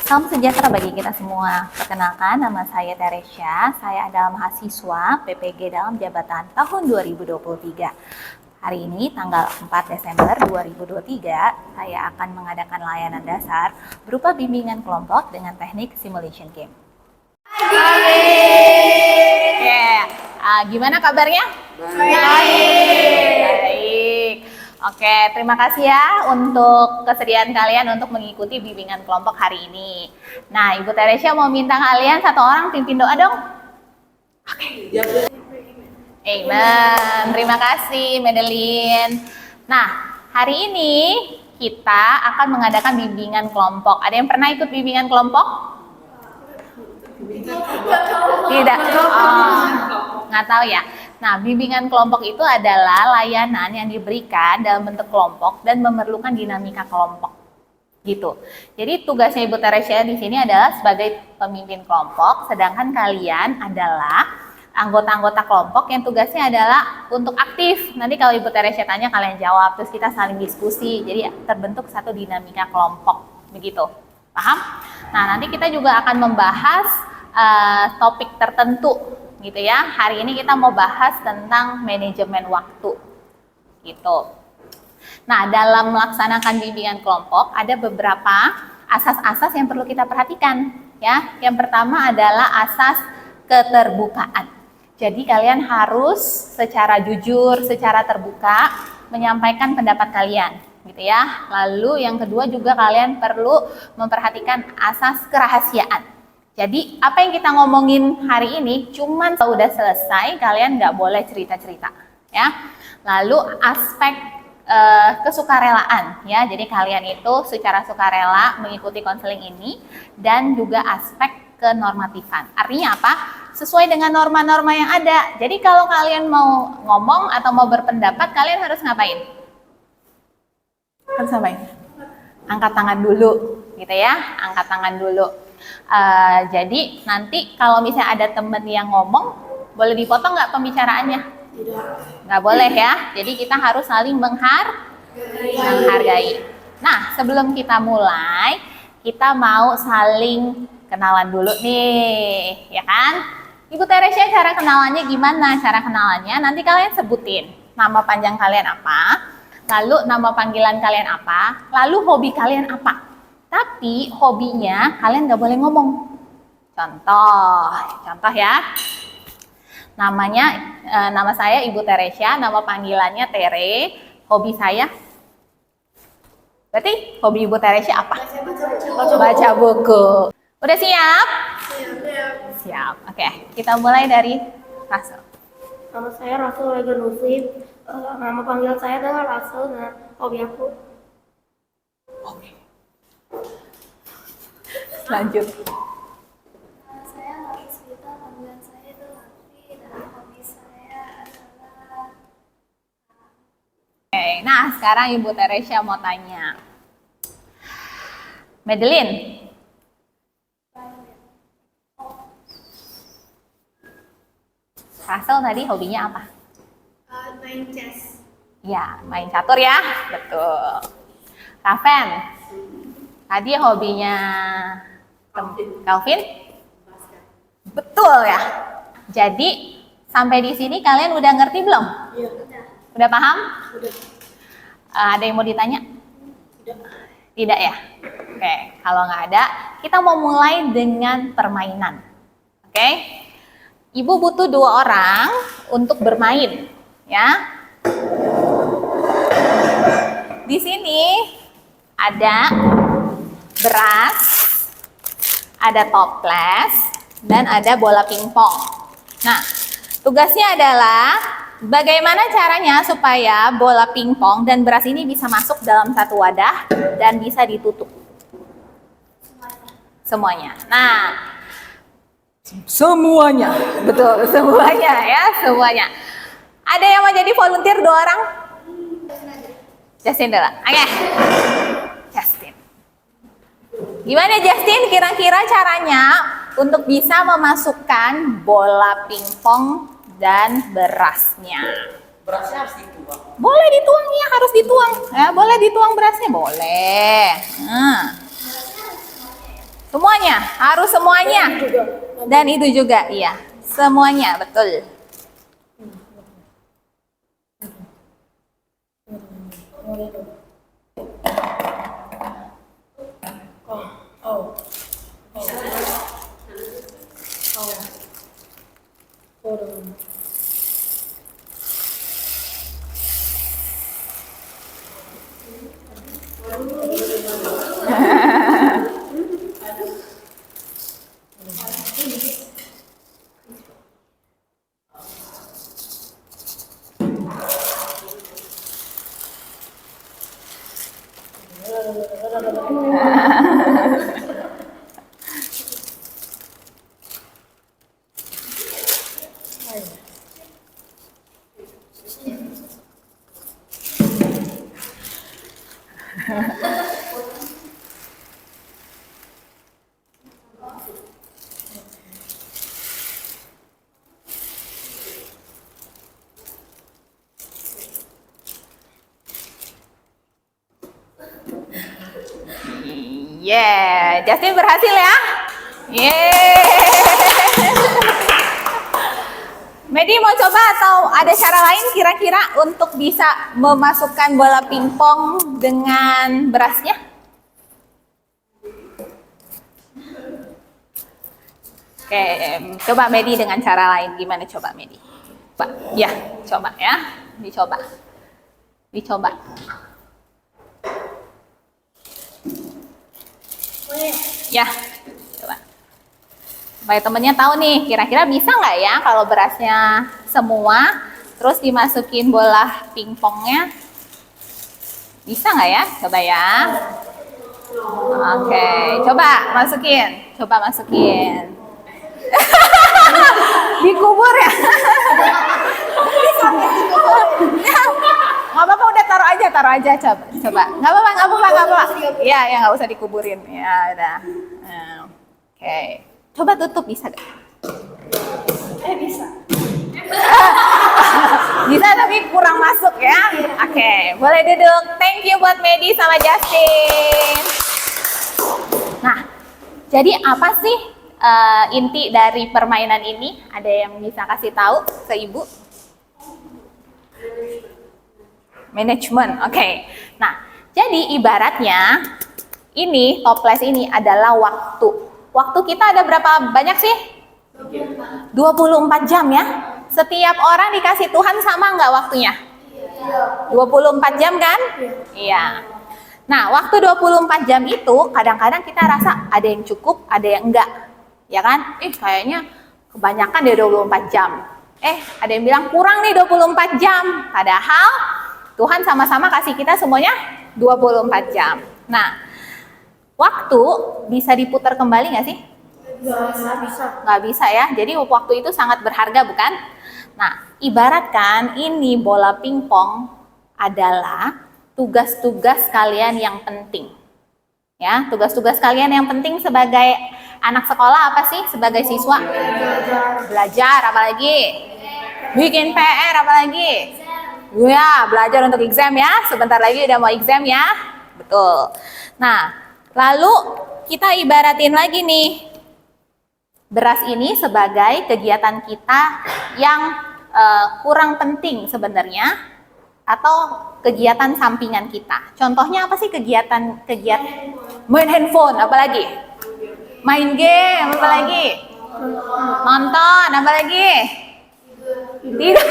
Salam sejahtera bagi kita semua. Perkenalkan, nama saya Teresya. Saya adalah mahasiswa PPG dalam jabatan tahun 2023. Hari ini, tanggal 4 Desember 2023, saya akan mengadakan layanan dasar berupa bimbingan kelompok dengan teknik simulation game. Gimana kabarnya? Baik. Oke, terima kasih ya untuk kesediaan kalian untuk mengikuti bimbingan kelompok hari ini. Nah, Ibu Teresya mau minta kalian satu orang pimpin doa dong. Oke. Amen. Terima kasih, Madeline. Nah, hari ini kita akan mengadakan bimbingan kelompok. Ada yang pernah ikut bimbingan kelompok? Tidak. Nggak tahu ya. Nah, bimbingan kelompok itu adalah layanan yang diberikan dalam bentuk kelompok dan memerlukan dinamika kelompok. Gitu. Jadi tugasnya Ibu Teresya di sini adalah sebagai pemimpin kelompok, sedangkan kalian adalah anggota-anggota kelompok yang tugasnya adalah untuk aktif. Nanti kalau Ibu Teresya tanya kalian jawab, terus kita saling diskusi. Jadi terbentuk satu dinamika kelompok. Begitu. Paham? Nah, nanti kita juga akan membahas topik tertentu gitu ya. Hari ini kita mau bahas tentang manajemen waktu gitu. Nah, dalam melaksanakan bimbingan kelompok ada beberapa asas-asas yang perlu kita perhatikan ya. Yang pertama adalah asas keterbukaan. Jadi kalian harus secara jujur, secara terbuka menyampaikan pendapat kalian gitu ya. Lalu yang kedua juga kalian perlu memperhatikan asas kerahasiaan. Jadi apa yang kita ngomongin hari ini cuman kalau udah selesai kalian nggak boleh cerita-cerita ya. Lalu aspek kesukarelaan ya. Jadi kalian itu secara sukarela mengikuti konseling ini dan juga aspek kenormatifan. Artinya apa? Sesuai dengan norma-norma yang ada. Jadi kalau kalian mau ngomong atau mau berpendapat kalian harus ngapain? Harus ngapain? Angkat tangan dulu gitu ya. Angkat tangan dulu. Jadi nanti kalau misalnya ada temen yang ngomong, boleh dipotong nggak pembicaraannya? Tidak. Nggak boleh ya. Jadi kita harus saling menghargai. Nah, sebelum kita mulai, kita mau saling kenalan dulu nih, ya kan? Ibu Teresya cara kenalannya gimana? Cara kenalannya nanti kalian sebutin nama panjang kalian apa, lalu nama panggilan kalian apa, lalu hobi kalian apa. Tapi hobinya kalian nggak boleh ngomong. Contoh ya. Nama saya Ibu Teresya, nama panggilannya Tere. Hobi saya. Berarti hobi Ibu Teresya apa? Baca buku. Udah siap? Siap. Oke, kita mulai dari Rasul. Nama saya Rasul Regan Nusif. Nama panggilan saya adalah Rasul. Nah, hobi aku. Oke. Lanjut. Saya Laris Vita, panggilan saya itu Latri dan hobi saya adalah Oke, nah sekarang Ibu Teresya mau tanya. Madeline. Russell tadi hobinya apa? main chess. Ya, main catur ya, betul. Raven, tadi hobinya Calvin? Betul ya. Jadi sampai di sini kalian udah ngerti belum? Iya. Udah paham? Udah. Ada yang mau ditanya? Tidak. Tidak ya? Oke, kalau nggak ada, kita mau mulai dengan permainan. Oke? Ibu butuh 2 orang untuk bermain, ya. Di sini ada beras, ada toples, dan ada bola pingpong. Nah, tugasnya adalah bagaimana caranya supaya bola pingpong dan beras ini bisa masuk dalam satu wadah dan bisa ditutup. Semuanya. Nah, semuanya. Betul, semuanya ya, semuanya. Ada yang mau jadi volunteer 2 orang? Justin dulu. Oke. Justin. Gimana Justin kira-kira caranya untuk bisa memasukkan bola pingpong dan berasnya? Berasnya harus dituang. Boleh dituang ya, harus dituang. Ya, boleh dituang berasnya, boleh. Nah. Semuanya, harus semuanya. Dan itu juga, iya. Semuanya, betul. Yeah, Justin berhasil ya. Yeah. Medi mau coba atau ada cara lain kira-kira untuk bisa memasukkan bola pingpong dengan berasnya? Oke, coba Medi dengan cara lain. Gimana coba Medi? Coba, ya, coba ya. Dicoba. Dicoba. Ya, coba. Supaya temennya tahu nih, kira-kira bisa nggak ya kalau berasnya semua, terus dimasukin bola pingpongnya? Bisa nggak ya? Coba ya. Oke, coba masukin. Coba masukin. Dikubur ya? Nggak apa-apa, udah taruh aja coba. Nggak apa-apa. Iya, ya nggak usah dikuburin. Ya, udah. Oke. Coba tutup, bisa gak? Bisa. Bisa tapi kurang masuk ya. Oke, boleh duduk. Thank you buat Medi sama Justin. Nah, jadi apa sih inti dari permainan ini? Ada yang bisa kasih tahu ke Ibu? Manajemen, oke. Nah, jadi ibaratnya ini toples ini adalah waktu. Waktu kita ada berapa banyak sih? 24 jam ya. Setiap orang dikasih Tuhan sama nggak waktunya? 24 jam kan? Iya. Nah, waktu 24 jam itu kadang-kadang kita rasa ada yang cukup, ada yang enggak. Ya kan? Kayaknya kebanyakan dia 24 jam. Ada yang bilang kurang nih 24 jam. Padahal Tuhan sama-sama kasih kita semuanya 24 jam. Nah, waktu bisa diputar kembali nggak sih? Nggak bisa. Nggak bisa ya, jadi waktu itu sangat berharga bukan? Nah, ibaratkan ini bola pingpong adalah tugas-tugas kalian yang penting. Ya, tugas-tugas kalian yang penting sebagai anak sekolah apa sih? Sebagai siswa? Belajar, apalagi? Bikin PR, apalagi? Ya, belajar untuk exam ya. Sebentar lagi udah mau exam ya. Betul. Nah, lalu kita ibaratin lagi nih. Beras ini sebagai kegiatan kita yang kurang penting sebenarnya atau kegiatan sampingan kita. Contohnya apa sih kegiatan main handphone, apalagi? Main game, apalagi? Nonton, apalagi? Tidur.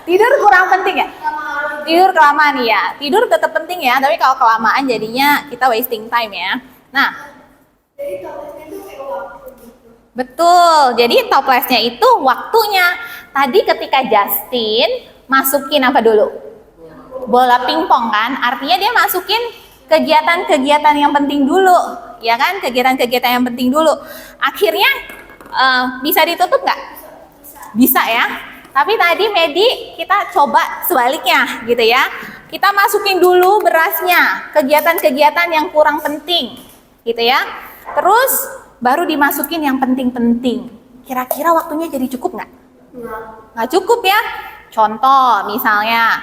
Tidur kurang penting ya? Tidur kelamaan ya. Tidur tetap penting ya, tapi kalau kelamaan jadinya kita wasting time ya. Nah, Jadi toplesnya itu kayak waktu gitu. betul. Jadi toplesnya itu waktunya. Tadi ketika Justin masukin apa dulu? Bola pingpong kan? Artinya dia masukin kegiatan-kegiatan yang penting dulu, ya kan? Kegiatan-kegiatan yang penting dulu. Akhirnya bisa ditutup nggak? Bisa ya. Tapi tadi Medi kita coba sebaliknya gitu ya. Kita masukin dulu berasnya, kegiatan-kegiatan yang kurang penting gitu ya. Terus baru dimasukin yang penting-penting. Kira-kira waktunya jadi cukup nggak? Nggak cukup ya. Contoh misalnya,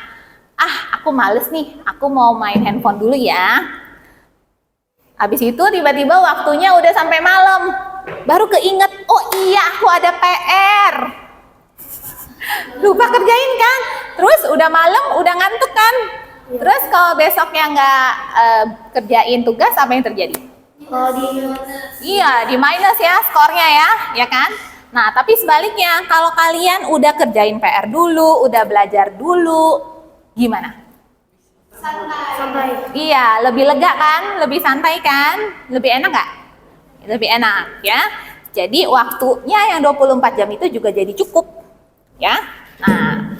aku males nih, aku mau main handphone dulu ya. Habis itu tiba-tiba waktunya udah sampai malam. Baru keinget, oh iya aku ada PR. Lupa kerjain kan? Terus udah malam, udah ngantuk kan? Terus kalau besoknya nggak kerjain tugas, apa yang terjadi? Kalau di Iya, di minus ya skornya ya kan? Nah, tapi sebaliknya, kalau kalian udah kerjain PR dulu, udah belajar dulu, gimana? santai. Iya, lebih lega kan? Lebih santai kan? Lebih enak nggak? Lebih enak ya. Jadi waktunya yang 24 jam itu juga jadi cukup ya. Nah,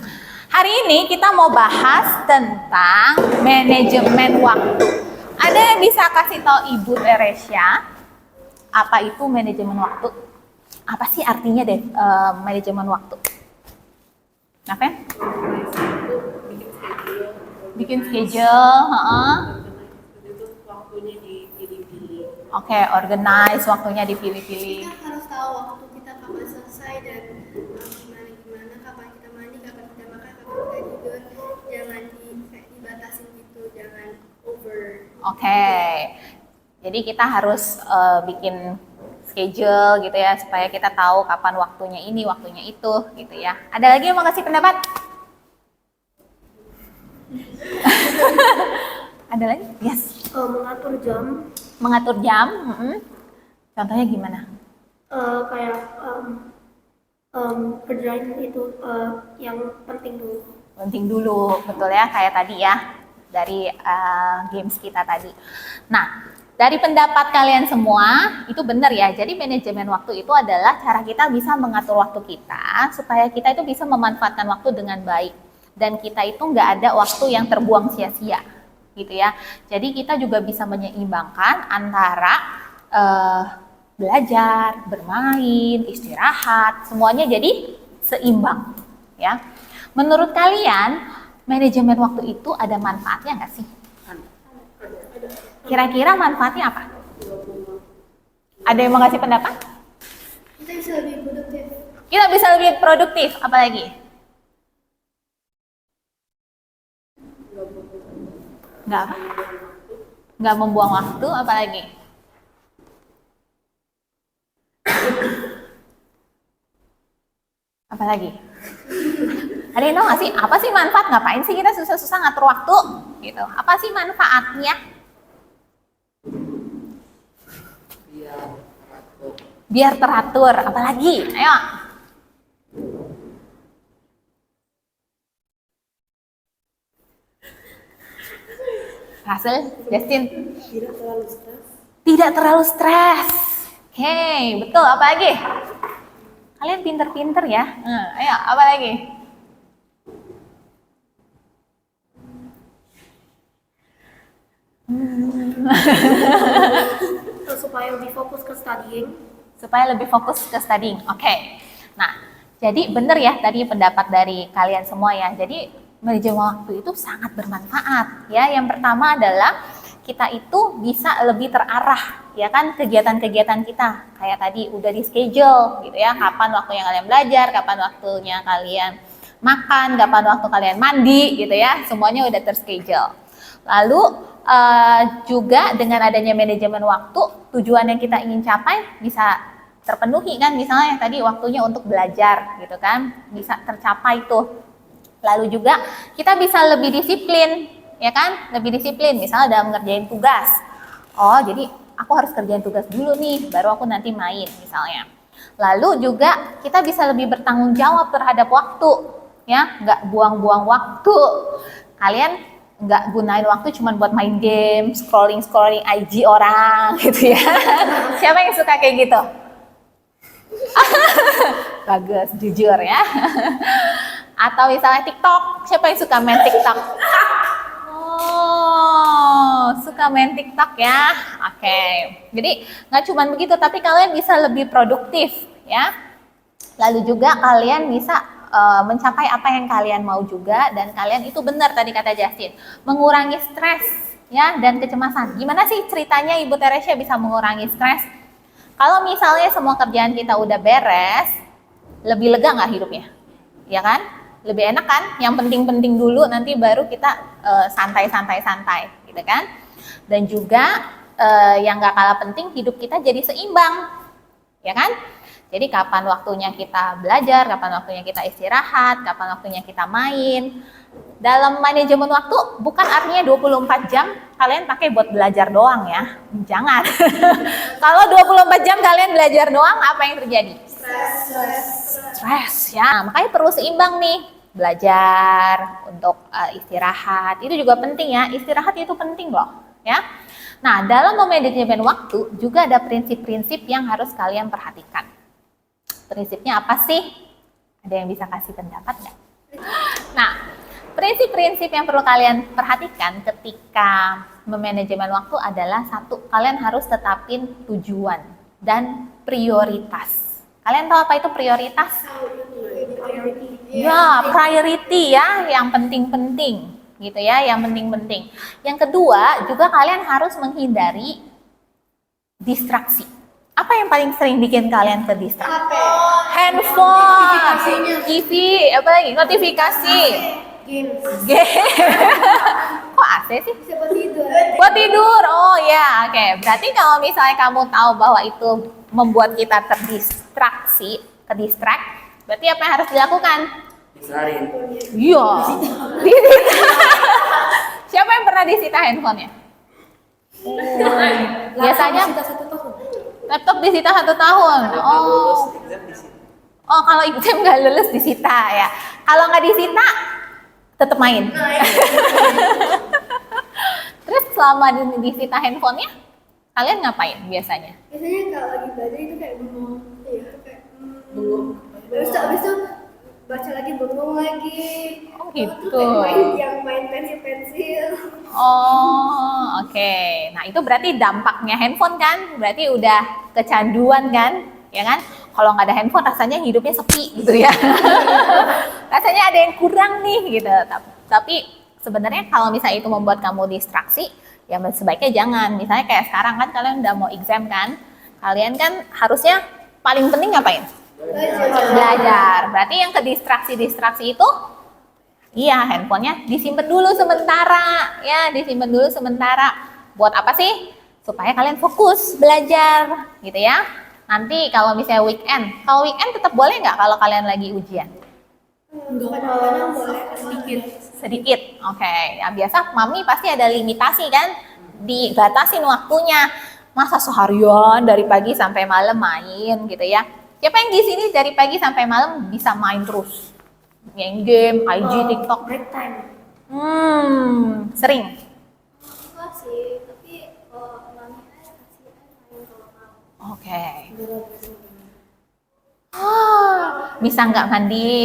hari ini kita mau bahas tentang manajemen waktu. Ada yang bisa kasih tahu Ibu Teresia apa itu manajemen waktu? Apa sih artinya deh manajemen waktu? Apa? Bikin schedule, Waktunya dipilih-pilih. Oke, organize waktunya dipilih-pilih. Kita harus tahu waktu kita kapan selesai dan gimana kapan kita mandi, kapan kita makan, kapan kita tidur. Jangan kayak dibatasin gitu, jangan over. Oke, jadi kita harus bikin schedule gitu ya supaya kita tahu kapan waktunya ini, waktunya itu gitu ya. Ada lagi yang mau kasih pendapat? Ada lagi? Yes. Mengatur jam Mengatur jam. Contohnya gimana? kayak kerjain itu yang penting dulu. Penting dulu, betul ya, kayak tadi ya dari games kita tadi. Nah, dari pendapat kalian semua itu benar ya. Jadi manajemen waktu itu adalah cara kita bisa mengatur waktu kita supaya kita itu bisa memanfaatkan waktu dengan baik dan kita itu nggak ada waktu yang terbuang sia-sia, gitu ya. Jadi kita juga bisa menyeimbangkan antara belajar, bermain, istirahat, semuanya jadi seimbang, ya. Menurut kalian manajemen waktu itu ada manfaatnya nggak sih? Kira-kira manfaatnya apa? Ada yang mau ngasih pendapat? Kita bisa lebih produktif. Kita bisa lebih produktif, apalagi? Nggak apa? Nggak membuang waktu, apalagi? Apalagi? Ada yang tahu nggak sih, apa sih manfaat? Ngapain sih kita susah-susah ngatur waktu? Gitu. Apa sih manfaatnya? Biar teratur, apalagi? Ayo. Hasil, Justin? Tidak terlalu stres. Tidak terlalu stres. Oke, betul. Apa lagi? Kalian pinter-pinter ya. Ayo, apa lagi? Supaya lebih fokus ke studying. Supaya lebih fokus ke studying. Oke. Nah, jadi benar ya tadi pendapat dari kalian semua ya. Jadi manajemen waktu itu sangat bermanfaat ya. Yang pertama adalah kita itu bisa lebih terarah ya kan kegiatan-kegiatan kita. Kayak tadi udah di schedule gitu ya. Kapan waktunya kalian belajar, kapan waktunya kalian makan, kapan waktu kalian mandi gitu ya. Semuanya udah terschedule. Lalu juga dengan adanya manajemen waktu, tujuan yang kita ingin capai bisa terpenuhi kan, misalnya yang tadi waktunya untuk belajar gitu kan, bisa tercapai tuh. Lalu juga kita bisa lebih disiplin, ya kan, lebih disiplin misalnya dalam ngerjain tugas. Oh jadi aku harus kerjain tugas dulu nih, baru aku nanti main misalnya. Lalu juga kita bisa lebih bertanggung jawab terhadap waktu, ya, nggak buang-buang waktu. Kalian nggak gunain waktu cuma buat main game, scrolling IG orang gitu ya. Siapa yang suka kayak gitu? Bagus, jujur ya. Atau misalnya TikTok, siapa yang suka main TikTok? Oh, suka main TikTok ya. Oke. Jadi nggak cuma begitu, tapi kalian bisa lebih produktif ya. Lalu juga kalian bisa mencapai apa yang kalian mau juga, dan kalian itu benar tadi kata Justin, mengurangi stres ya dan kecemasan. Gimana sih ceritanya Ibu Teresia bisa mengurangi stres? Kalau misalnya semua kerjaan kita udah beres, lebih lega nggak hidupnya? Ya kan? Lebih enak kan? Yang penting-penting dulu, nanti baru kita santai gitu kan? Dan juga yang gak kalah penting, hidup kita jadi seimbang, ya kan? Jadi kapan waktunya kita belajar, kapan waktunya kita istirahat, kapan waktunya kita main. Dalam manajemen waktu bukan artinya 24 jam kalian pakai buat belajar doang ya. Jangan. Kalau 24 jam kalian belajar doang, apa yang terjadi? Stres ya. Nah, makanya perlu seimbang nih. Belajar untuk istirahat. Itu juga penting ya. Istirahat itu penting loh, ya. Nah, dalam memanajemen waktu juga ada prinsip-prinsip yang harus kalian perhatikan. Prinsipnya apa sih? Ada yang bisa kasih pendapat nggak? Nah, prinsip-prinsip yang perlu kalian perhatikan ketika memanajemen waktu adalah satu, kalian harus tetapin tujuan dan prioritas. Kalian tahu apa itu prioritas? Ya, priority ya, yang penting-penting gitu ya, yang penting-penting. Yang kedua, juga kalian harus menghindari distraksi. Apa yang paling sering bikin kalian terdistraksi? Handphone, TV, apa lagi? Notifikasi. Game. Kok AC sih? Buat tidur. Oh ya, oke. Berarti kalau misalnya kamu tahu bahwa itu membuat kita terdistraksi, berarti apa yang harus dilakukan? Disarin. Iya. Disita. Siapa yang pernah disita handphonenya? Biasanya laptop disita 1 tahun. Oh, kalau exam nggak lulus disita ya. Kalau nggak disita, tetap main. Terus selama disita handphonenya, kalian ngapain biasanya? Biasanya kalau lagi belajar itu kayak bengong, iya kayak Terus abis itu baca lagi, bengong lagi. Oh Itu gitu. kayak main pensil-pensil. Oh, oke. Nah, itu berarti dampaknya handphone kan? Berarti udah kecanduan kan? Ya kan? Kalau nggak ada handphone rasanya hidupnya sepi gitu ya. Rasanya ada yang kurang nih gitu. Tapi sebenarnya kalau misalnya itu membuat kamu distraksi, ya sebaiknya jangan. Misalnya kayak sekarang kan kalian udah mau exam kan? Kalian kan harusnya paling penting ngapain? Belajar. Berarti yang ke distraksi itu, iya, handphonenya disimpan dulu sementara, ya, disimpan dulu sementara. Buat apa sih? Supaya kalian fokus belajar, gitu ya. Nanti kalau misalnya weekend tetap boleh nggak kalau kalian lagi ujian? Kadang-kadang boleh Sedikit, oke. Ya, biasa mami pasti ada limitasi kan, dibatasin waktunya. Masa seharian dari pagi sampai malam main gitu ya? Siapa yang di sini dari pagi sampai malam bisa main terus? Main game, IG, TikTok. Break time. Sering. Enggak sih, tapi mami kasih main kalau mau. Oke. Bisa nggak mandi?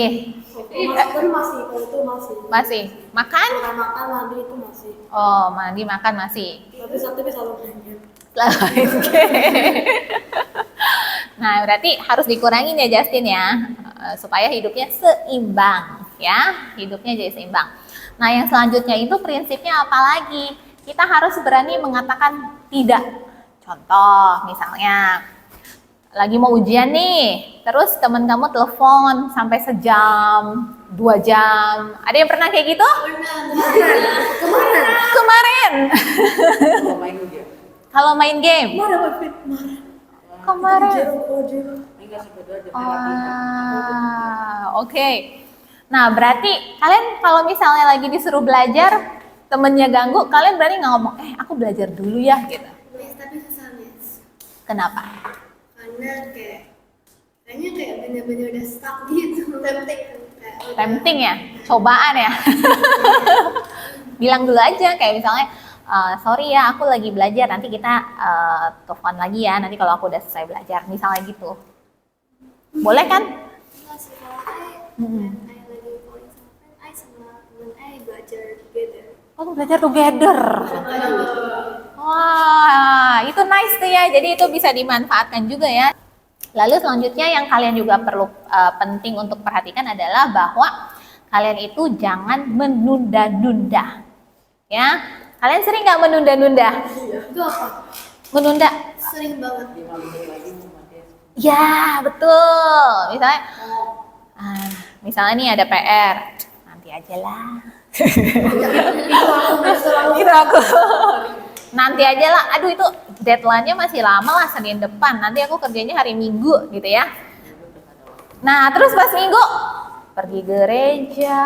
Masih, kalau itu masih. Masih. Makan? Makan mandi itu masih. Oh, mandi makan masih. Tapi satu bisa lo belanja. Oke. Nah, berarti harus dikurangin ya Justin ya, supaya hidupnya seimbang ya, hidupnya jadi seimbang. Nah, yang selanjutnya itu prinsipnya apa lagi? Kita harus berani mengatakan tidak. Contoh, misalnya lagi mau ujian nih, terus teman kamu telepon sampai sejam, 2 jam. Ada yang pernah kayak gitu? Kemarin. Kalau main ujian. Kalau main game. Kemarin. Enggak sampai 2 jam. Oke. Nah, berarti kalian kalau misalnya lagi disuruh belajar, temennya ganggu, kalian berani nggak ngomong, aku belajar dulu ya, gitu. Miss, tapi susah Miss. Kenapa? Karena kayaknya kayak bener-bener udah stuck gitu. Tempting ya? Cobaan ya? Bilang dulu aja, kayak misalnya, sorry ya, aku lagi belajar, nanti kita telepon lagi ya, nanti kalau aku udah selesai belajar, misalnya gitu. Boleh kan? Enggak sih, kalau I lagi calling sama friend, I sama temen I belajar together. Oh, belajar together. Wah, itu nice tuh ya. Jadi itu bisa dimanfaatkan juga ya. Lalu selanjutnya yang kalian juga perlu penting untuk perhatikan adalah bahwa kalian itu jangan menunda-nunda. Ya, kalian sering nggak menunda-nunda? Itu apa? Menunda. Sering banget. Ya, betul. Misalnya nih ada PR, nanti aja lah. Itu aku. nanti aja lah, aduh itu deadline-nya masih lama lah, Senin depan, nanti aku kerjanya hari Minggu gitu ya. Nah terus pas Minggu pergi gereja,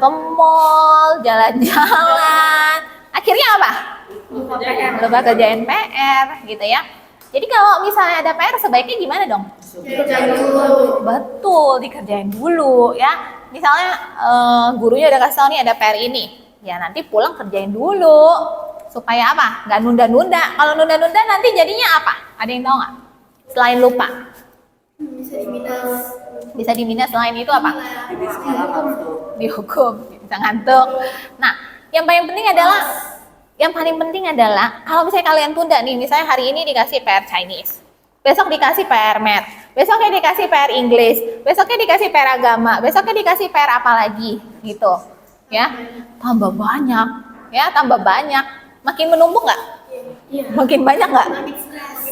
ke mall, jalan-jalan, akhirnya apa? Lupa kerjain PR gitu ya. Jadi kalau misalnya ada PR sebaiknya gimana dong? Betul, dikerjain dulu ya. Misalnya gurunya udah kasih tau nih ada PR ini, ya nanti pulang kerjain dulu supaya apa? Nggak nunda-nunda. Kalau nunda-nunda nanti jadinya apa? Ada yang tahu nggak? Selain lupa, Bisa diminus. bisa diminus. Selain itu apa? Dihukum, bisa ngantuk. Nah, yang paling penting adalah kalau misalnya kalian tunda nih, misalnya hari ini dikasih PR Chinese, besok dikasih PR Math, besoknya dikasih PR English, besoknya dikasih PR agama, besoknya dikasih PR apa lagi gitu. Ya, tambah banyak, ya tambah banyak. Makin menumpuk nggak? Makin banyak nggak?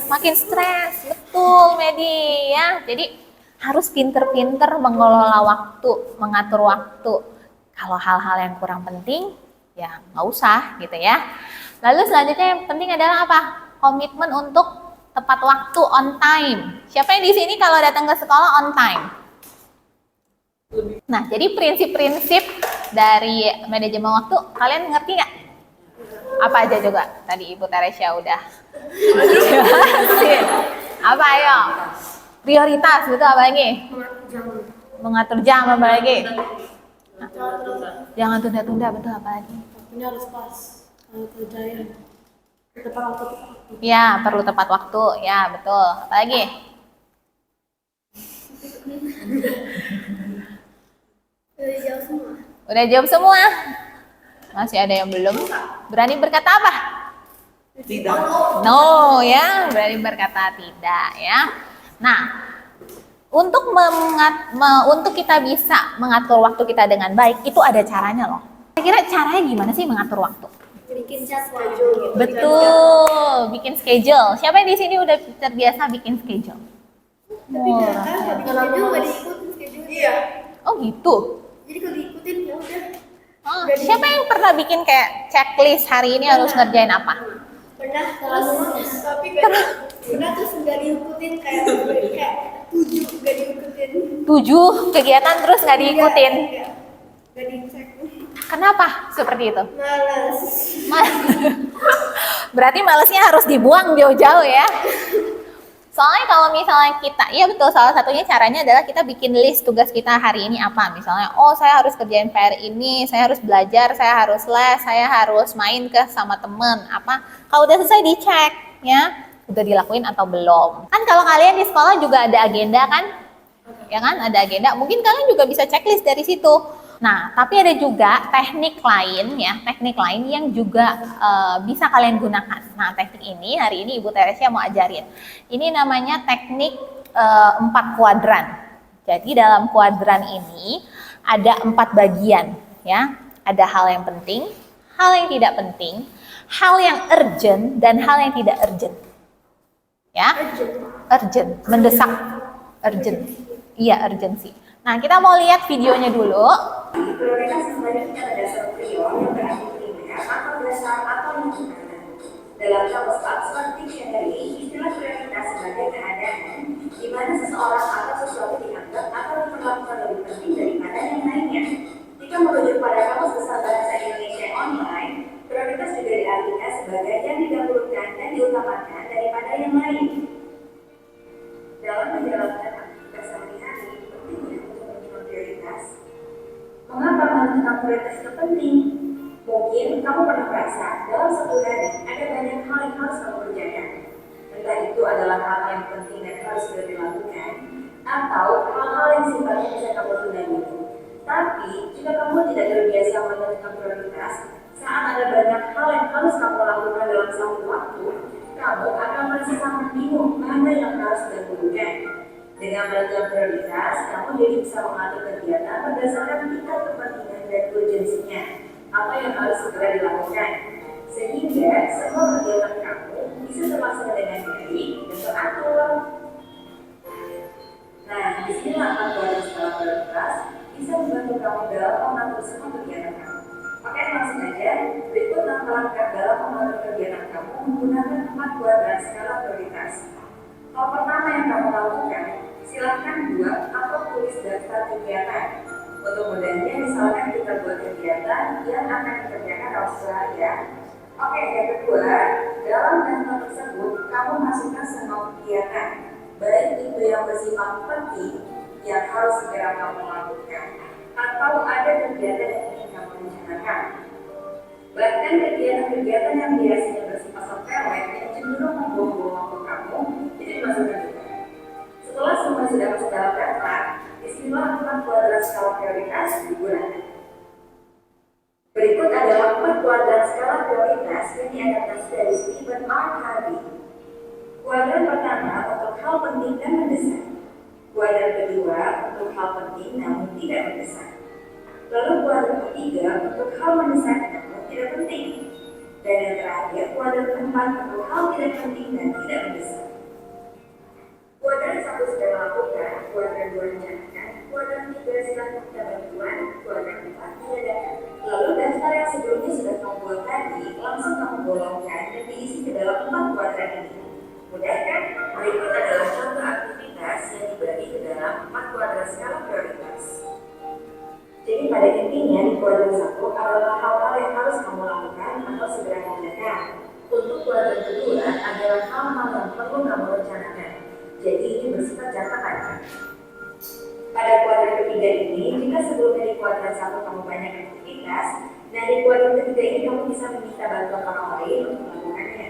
Makin stres, betul Medi ya. Jadi harus pinter-pinter mengelola waktu, mengatur waktu. Kalau hal-hal yang kurang penting, ya nggak usah gitu ya. Lalu selanjutnya yang penting adalah apa? Komitmen untuk tepat waktu, on time. Siapa yang di sini kalau datang ke sekolah on time? Nah, jadi prinsip-prinsip dari manajemen waktu kalian ngerti nggak? Apa aja juga? Tadi Ibu Teresia udah jelasin. Apa ayo? Prioritas, betul apa lagi? Mengatur jam, apa lagi? Jangan tunda-tunda, betul apa lagi? Ini harus pas kalau kerjain tepat waktu. Ya, perlu tepat waktu. Ya, betul. Apa lagi? Udah jauh semua. Udah jawab semua? Masih ada yang belum? Berani berkata apa? Tidak. No, ya. Berani berkata tidak, ya. Nah, untuk kita bisa mengatur waktu kita dengan baik, itu ada caranya loh. Kira-kira caranya gimana sih mengatur waktu? Bikin schedule. Betul, bikin schedule. Siapa yang di sini udah terbiasa bikin schedule? Tapi kadang kalau bikin schedule nggak diikutin schedule. Iya. Oh gitu. Jadi kalau diikutin ya udah. Oh, siapa yang pernah bikin kayak checklist hari ini harus ngerjain apa? Pernah terus tapi pernah terus nggak diikutin kayak 7 nggak diikutin. 7 kegiatan terus nggak diikutin. Nggak dicek. Kenapa seperti itu? Malas. Berarti malesnya harus dibuang jauh-jauh ya. Soalnya kalau misalnya kita, iya betul, salah satunya caranya adalah kita bikin list tugas kita hari ini apa. Misalnya, oh saya harus kerjain PR ini, saya harus belajar, saya harus les, saya harus main ke sama temen. Apa? Kalau udah selesai dicek ya, udah dilakuin atau belum. Kan kalau kalian di sekolah juga ada agenda kan? Ya kan, ada agenda. Mungkin kalian juga bisa checklist dari situ. Nah, tapi ada juga teknik lain ya, teknik lain yang juga bisa kalian gunakan. Nah, teknik ini hari ini Ibu Teresia mau ajarin. Ini namanya teknik 4 kuadran. Jadi dalam kuadran ini ada 4 bagian ya. Ada hal yang penting, hal yang tidak penting, hal yang urgent dan hal yang tidak urgent. Ya, urgent, mendesak, urgent. Iya, urgency. Nah, kita mau lihat videonya dulu. Prioritas sebenarnya pada dasar prior yang berarti primer atau dasar atau lingkungan. Dalam kamus Oxford Dictionary, istilah prioritas sebagai keadaan di mana seseorang atau sesuatu dianggap atau diperlakukan lebih penting daripada yang lainnya. Jika merujuk pada kamus besar bahasa Indonesia online, prioritas juga diartikan sebagai yang didahulukan dan diutamakan daripada yang lain. Dalam menjalankan aktivitas sehari-hari, pentingnya untuk menyusun prioritas. Mengapa menentukan prioritas itu penting? Mungkin kamu pernah merasa dalam satu hari ada banyak hal yang harus kamu kerjakan. Entah itu adalah hal-hal yang penting dan harus segera dilakukan, atau hal-hal yang sifatnya bisa kamu tunda dulu. Tapi, jika kamu tidak terbiasa menentukan prioritas, saat ada banyak hal yang harus kamu lakukan dalam satu waktu, kamu akan merasa sangat bingung mana yang harus didahulukan. Dengan menentukan prioritas, kamu jadi bisa mengatur kegiatan berdasarkan tingkat kepentingan dan urgensinya, apa yang harus segera dilakukan, sehingga semua kegiatan kamu bisa terlaksana dengan baik dan teratur. Nah, disinilah aturan skala prioritas bisa membantu kamu dalam mengatur semua kegiatan kamu. Maka langsung saja, berikut langkah-langkah dalam mengatur kegiatan kamu menggunakan 4 kuadran skala prioritas. Hal pertama yang kamu lakukan, silahkan buat atau tulis daftar kegiatan. Untuk mudahnya, misalkan kita buat kegiatan yang akan dikerjakan dalam sehari ya. Oke, yang kedua, dalam daftar tersebut, kamu masukkan semua kegiatan, baik itu yang bersifat penting yang harus segera kamu lakukan, atau ada kegiatan yang ingin kamu rencanakan. Bahkan kegiatan-kegiatan yang biasanya bersifat sepele yang cenderung membuang-buang waktu kamu, itu dimasukkan juga. Setelah semua sudah masuk dalam daftar, disinilah 4 kuadran skala prioritas digunakan. Berikut adalah 4 kuadran skala prioritas yang diadaptasi dari Stephen R. Harvey. Kuadran pertama untuk hal penting dan mendesak. Kuadran kedua untuk hal penting namun tidak mendesak. Lalu kuadran ketiga untuk hal mendesak namun tidak penting. Dan yang terakhir kuadran keempat untuk hal tidak penting dan tidak mendesak. Kuadran 1 sudah dilakukan, kuadran 2 rencanakan, kuadran 3 silakan minta bantuan, kuadran 4 tiadakan. Lalu daftar yang sebelumnya sudah kamu buat tadi, langsung kamu bolongkan dan diisi ke dalam 4 kuadran ini. Mudah kan? Berikut adalah contoh aktivitas yang dibagi ke dalam 4 kuadran skala prioritas. Jadi pada intinya di kuadran 1 adalah hal-hal yang harus kamu lakukan atau segera kerjakan. Untuk kuadran kedua adalah hal-hal yang perlu kamu rencanakan. Jadi ini bersifat jangka panjang. Pada kuadran ketiga ini, jika sebelumnya di kuadran 1 kamu banyak aktivitas, nah di kuadran ketiga ini kamu bisa meminta bantuan orang lain untuk melakukannya.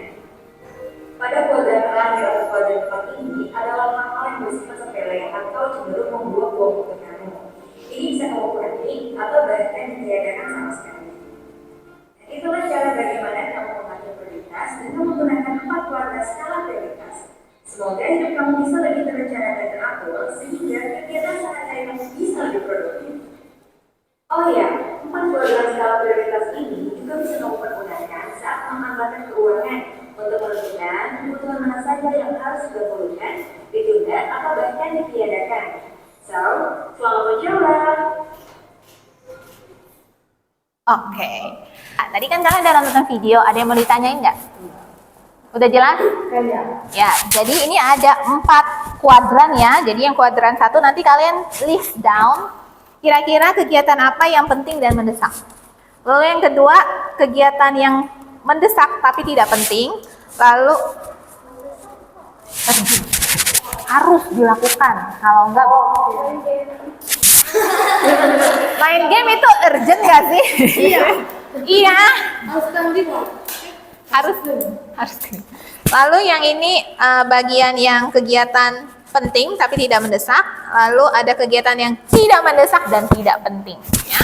Pada kuadran terakhir atau kuadran 4 ini adalah hal-hal yang bersifat sepele atau cenderung membuang-buang waktu kamu. Ini bisa kamu kurangi atau bahkan ditiadakan sama sekali. Itulah cara bagaimana kamu mengatur prioritas dengan menggunakan 4 kuadran skala prioritas. Semoga hidup kamu bisa lebih terencana dan teratur sehingga kegiatan sehari-hari kamu bisa lebih produktif. Oh ya, 4 kuadran skala prioritas ini juga bisa kamu pergunakan saat mengamankan keuangan untuk menentukan kebutuhan mana saja yang harus didahulukan, ditunda atau bahkan ditiadakan. So, selamat mencoba. Oke. Nah, tadi kan kalian udah nonton video, ada yang mau ditanyain nggak? Udah jelas? Ya, jadi ini ada 4 kuadran ya. Jadi yang kuadran 1 nanti kalian list down kira-kira kegiatan apa yang penting dan mendesak. Lalu yang kedua, kegiatan yang mendesak tapi tidak penting. Lalu harus dilakukan. Kalau enggak, main game itu urgent nggak sih? Iya. Iya. Harus. Lalu yang ini bagian yang kegiatan penting tapi tidak mendesak. Lalu ada kegiatan yang tidak mendesak dan tidak penting. Ya.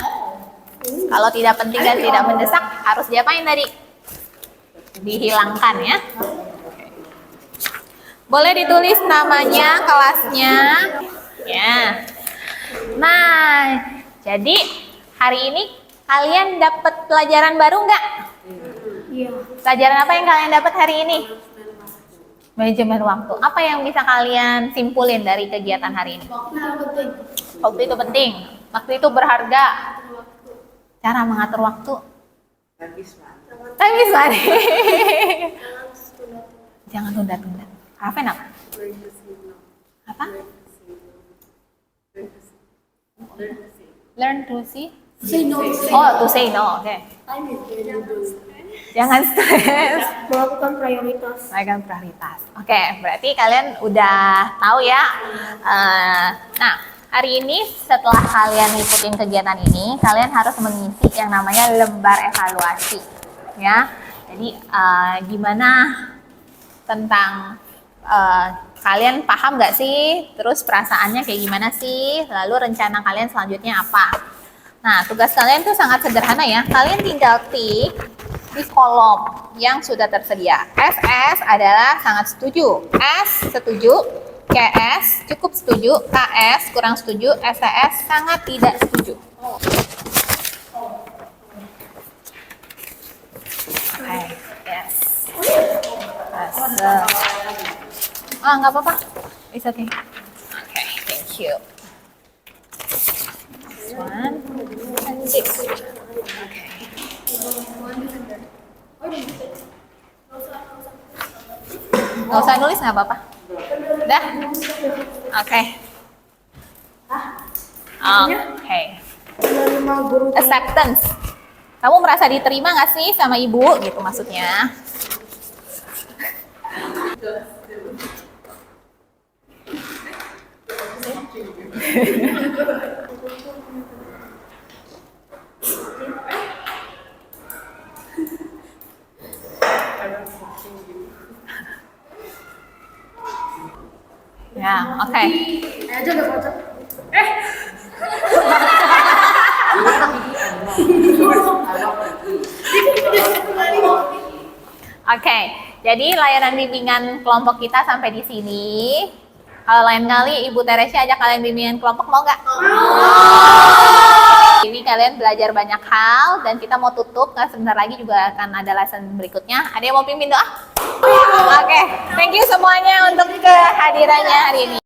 Kalau tidak penting dan tidak mendesak harus diapain tadi? Dihilangkan ya. Boleh ditulis namanya, kelasnya. Ya. Nah, jadi hari ini kalian dapat pelajaran baru nggak? Iya. Pelajaran apa yang kalian dapat hari ini? Manajemen waktu. Apa yang bisa kalian simpulin dari kegiatan hari ini? Waktu itu penting. Waktu itu berharga. Cara mengatur waktu. Time is money. Jangan tunda-tunda. Raven apa? Apa? Learn to see. Oh, to say no. Oke. Jangan stres. Melakukan prioritas. Melakukan prioritas. Oke, berarti kalian udah tahu ya. Nah, hari ini setelah kalian ngikutin kegiatan ini, kalian harus mengisi yang namanya lembar evaluasi. Ya, jadi gimana tentang kalian paham nggak sih? Terus perasaannya kayak gimana sih? Lalu rencana kalian selanjutnya apa? Nah, tugas kalian tuh sangat sederhana ya. Kalian tinggal tik di kolom yang sudah tersedia. SS adalah sangat setuju. S setuju. KS cukup setuju. KS kurang setuju. STS sangat tidak setuju. Oke, yes. Oh, nggak apa-apa. It's okay. Okay, thank you. This one and this. Okay. Nggak usah nulis, nggak apa-apa. Udah? Oke. Oke. Menerima guru. Acceptance. Kamu merasa diterima nggak sih sama ibu? Gitu maksudnya. Ya, oke. Aja udah kocak. Oke, jadi layanan bimbingan kelompok kita sampai di sini. Kalau lain kali Ibu Teresia ajak kalian bimbingan kelompok, mau nggak? Ini kalian belajar banyak hal dan kita mau tutup, kan sebentar lagi juga akan ada lesson berikutnya. Ada yang mau pimpin doa? Oke, thank you semuanya untuk kehadirannya hari ini.